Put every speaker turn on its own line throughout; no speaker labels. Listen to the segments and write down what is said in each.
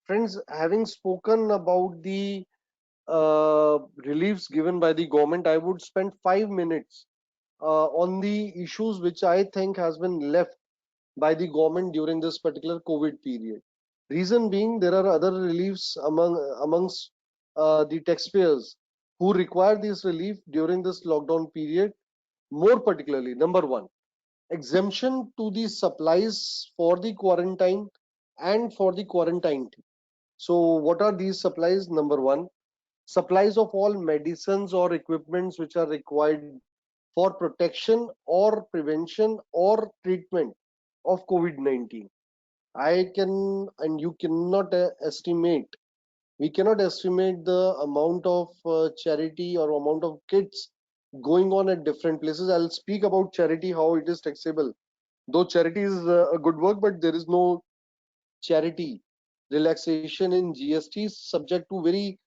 Friends, having spoken about the reliefs given by the government, I would spend 5 minutes on the issues which I think has been left by the government during this particular COVID period. Reason being, there are other reliefs amongst the taxpayers who require this relief during this lockdown period. More particularly, number one, exemption to the supplies for the quarantine and for the quarantine. So, what are these supplies? Number one, supplies of all medicines or equipments which are required for protection or prevention or treatment of COVID-19. I can and you cannot estimate, we cannot estimate the amount of charity or amount of kits going on at different places. I'll speak about charity, how it is taxable. Though charity is a good work, but there is no charity relaxation in GST subject to very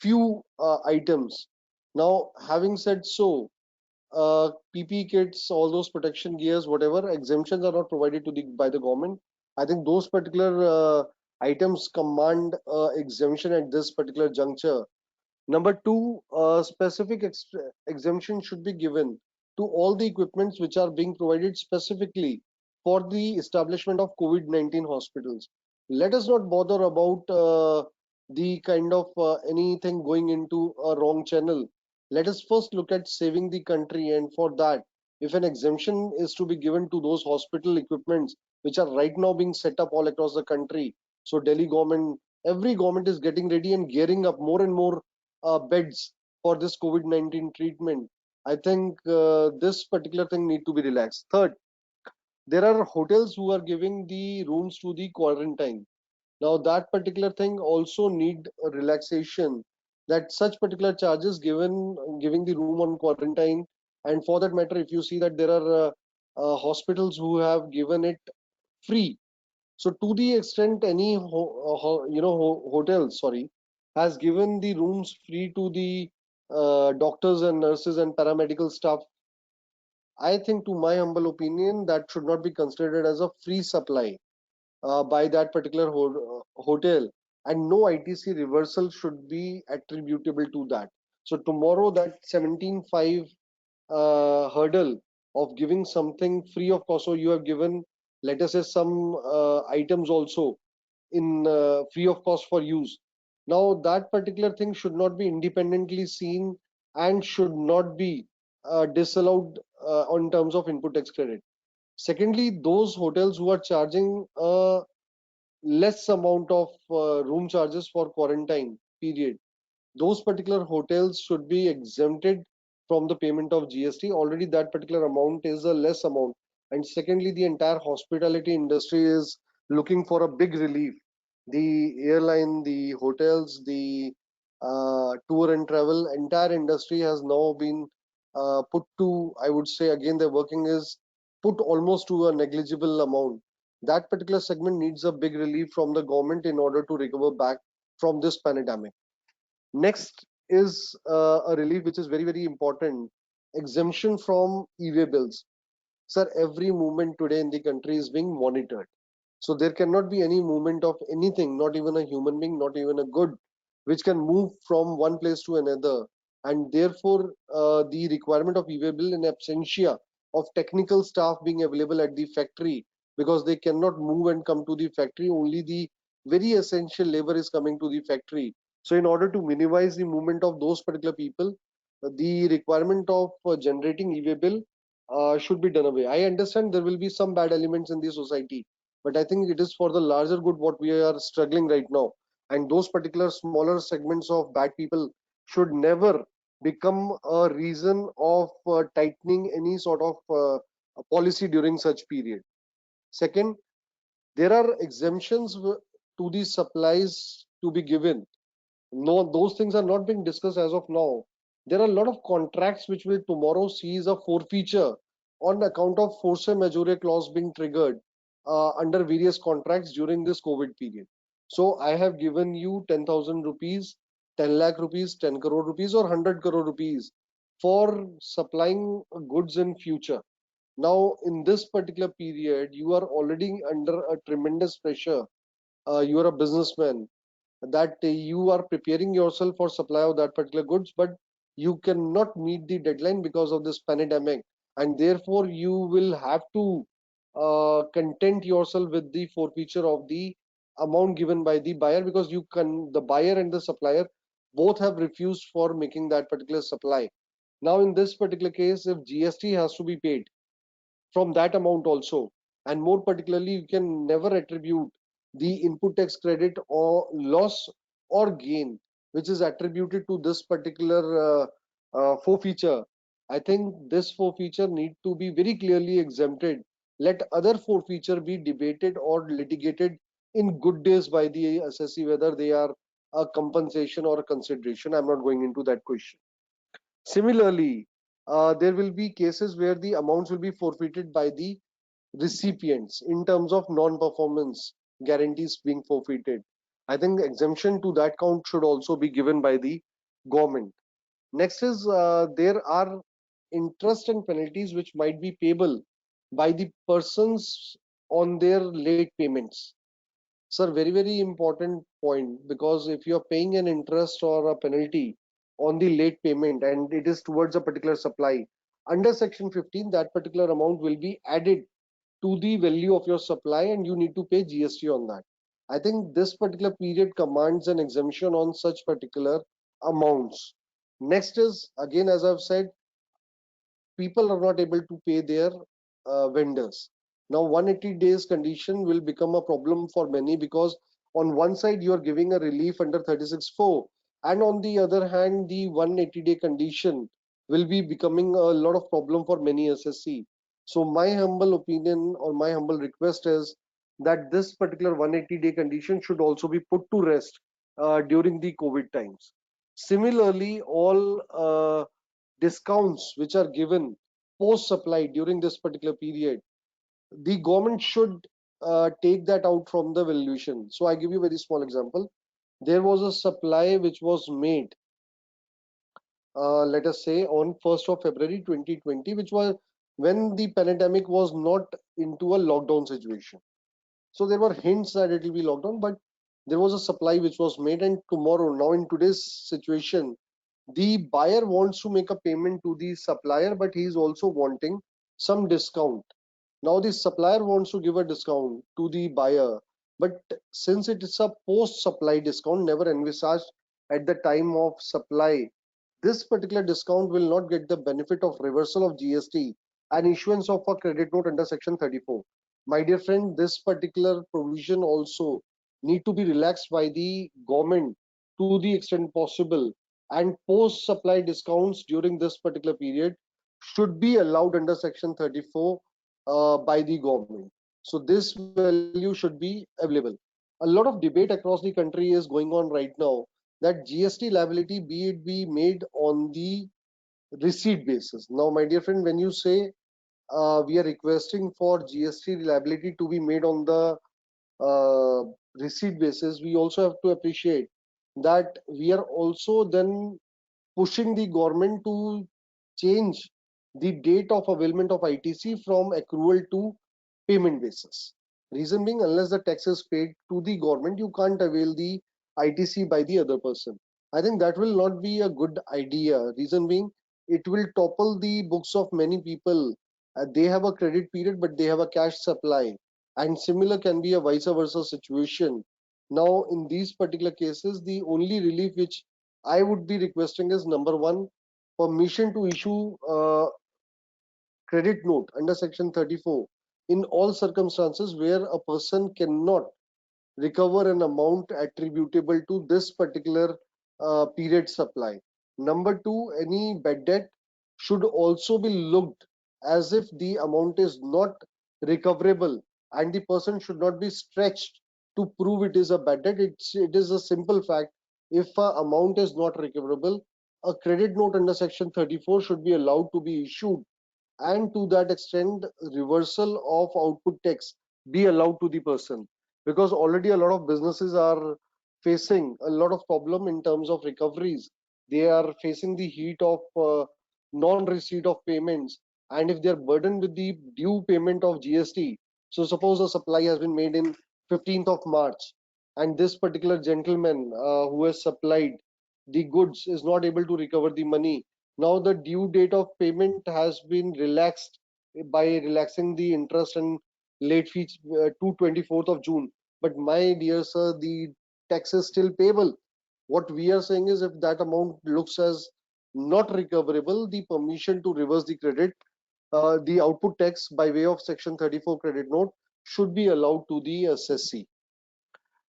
few items. Now, having said so, PPE kits, all those protection gears, whatever exemptions are not provided to the by the government. I think those particular items command exemption at this particular juncture. Number two, specific exemption should be given to all the equipments which are being provided specifically for the establishment of COVID-19 hospitals. Let us not bother about the kind of anything going into a wrong channel. Let us first look at saving the country, and for that, if an exemption is to be given to those hospital equipments which are right now being set up all across the country, so Delhi government, every government is getting ready and gearing up more and more beds for this COVID-19 treatment. I think this particular thing need to be relaxed. Third, there are hotels who are giving the rooms to the quarantine. Now that particular thing also need a relaxation. That such particular charges given giving the room on quarantine, and for that matter, if you see that there are hospitals who have given it free, so to the extent any hotels, sorry, has given the rooms free to the doctors and nurses and paramedical staff, I think, to my humble opinion, that should not be considered as a free supply by that particular hotel, and no ITC reversal should be attributable to that. So tomorrow, that 17.5 hurdle of giving something free of cost, so you have given, let us say, some items also in free of cost for use. Now that particular thing should not be independently seen and should not be disallowed on terms of input tax credit. Secondly, those hotels who are charging a less amount of room charges for quarantine period, those particular hotels should be exempted from the payment of GST. Already that particular amount is a less amount. And secondly, the entire hospitality industry is looking for a big relief. The airline, the hotels, the tour and travel, entire industry has now been put to, I would say again, their working is put almost to a negligible amount. That particular segment needs a big relief from the government in order to recover back from this pandemic. Next is a relief which is very, very important, exemption from e-way bills. Sir, every movement today in the country is being monitored. So there cannot be any movement of anything, not even a human being, not even a good, which can move from one place to another. And therefore, the requirement of e-way bill in absentia of technical staff being available at the factory, because they cannot move and come to the factory, only the very essential labor is coming to the factory. So in order to minimize the movement of those particular people, the requirement of generating e-way bill should be done away. I understand there will be some bad elements in the society, but I think it is for the larger good what we are struggling right now. And those particular smaller segments of bad people should never become a reason of tightening any sort of policy during such period. Second, there are exemptions to the supplies to be given. No, those things are not being discussed as of now. There are a lot of contracts which will tomorrow sees a forfeiture on account of force majeure clause being triggered under various contracts during this COVID period. So I have given you 10,000 rupees, 10 lakh rupees, 10 crore rupees, or 100 crore rupees for supplying goods in future. Now, in this particular period, you are already under a tremendous pressure. You are a businessman. that you are preparing yourself for supply of that particular goods, but you cannot meet the deadline because of this pandemic, and therefore you will have to content yourself with the forfeiture of the amount given by the buyer, because the buyer and the supplier both have refused for making that particular supply. Now in this particular case, if GST has to be paid from that amount also, and more particularly you can never attribute the input tax credit or loss or gain which is attributed to this particular forfeiture. I think this forfeiture need to be very clearly exempted. Let other forfeiture be debated or litigated in good days by the assessee, whether they are a compensation or a consideration. I'm not going into that question. Similarly, there will be cases where the amounts will be forfeited by the recipients in terms of non-performance guarantees being forfeited. I think exemption to that count should also be given by the government. Next is there are interest and penalties which might be payable by the persons on their late payments. Sir, very, very important point, because if you're paying an interest or a penalty on the late payment and it is towards a particular supply, under Section 15, that particular amount will be added to the value of your supply and you need to pay GST on that. I think this particular period commands an exemption on such particular amounts. Next is, again, as I've said, people are not able to pay their vendors. Now, 180 days condition will become a problem for many, because on one side you are giving a relief under 36(4), and on the other hand, the 180-day condition will be becoming a lot of problem for many SSC. So, my humble opinion or my humble request is that this particular 180-day condition should also be put to rest during the COVID times. Similarly, all discounts which are given post supply during this particular period, the government should take that out from the valuation. So I give you a very small example. There was a supply which was made, let us say, on 1st of February 2020, which was when the pandemic was not into a lockdown situation. So there were hints that it will be lockdown, but there was a supply which was made, and tomorrow, now in today's situation, the buyer wants to make a payment to the supplier, but he is also wanting some discount. Now the supplier wants to give a discount to the buyer, but since it is a post supply discount never envisaged at the time of supply, this particular discount will not get the benefit of reversal of GST and issuance of a credit note under Section 34. My dear friend, this particular provision also need to be relaxed by the government to the extent possible, and post supply discounts during this particular period should be allowed under Section 34 by the government. So this value should be available. A lot of debate across the country is going on right now that GST liability be made on the receipt basis. Now, my dear friend, when you say we are requesting for GST liability to be made on the receipt basis, we also have to appreciate that we are also then pushing the government to change the date of availment of ITC from accrual to payment basis. Reason being, unless the tax is paid to the government, you can't avail the ITC by the other person. I think that will not be a good idea. Reason being, it will topple the books of many people. They have a credit period, but they have a cash supply. And similar can be a vice versa situation. Now, in these particular cases, the only relief which I would be requesting is, number one, permission to issue credit note under Section 34 in all circumstances where a person cannot recover an amount attributable to this particular period supply. Number two, any bad debt should also be looked as if the amount is not recoverable, and the person should not be stretched to prove it is a bad debt. It is a simple fact. If a amount is not recoverable, a credit note under Section 34 should be allowed to be issued, and to that extent reversal of output tax be allowed to the person, because already a lot of businesses are facing a lot of problem in terms of recoveries. They are facing the heat of non-receipt of payments, and if they are burdened with the due payment of GST, so suppose a supply has been made in 15th of March and this particular gentleman who has supplied the goods is not able to recover the money. Now the due date of payment has been relaxed by relaxing the interest and late fees to 24th of June. But my dear sir, the tax is still payable. What we are saying is, if that amount looks as not recoverable, the permission to reverse the credit, the output tax by way of Section 34 credit note should be allowed to the assessee.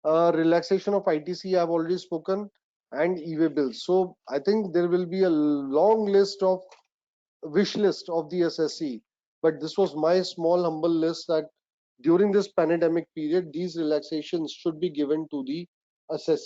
Relaxation of ITC I've already spoken, and e-way bills. So I think there will be a long list of wish list of the SSC, but this was my small humble list that during this pandemic period these relaxations should be given to the assessee.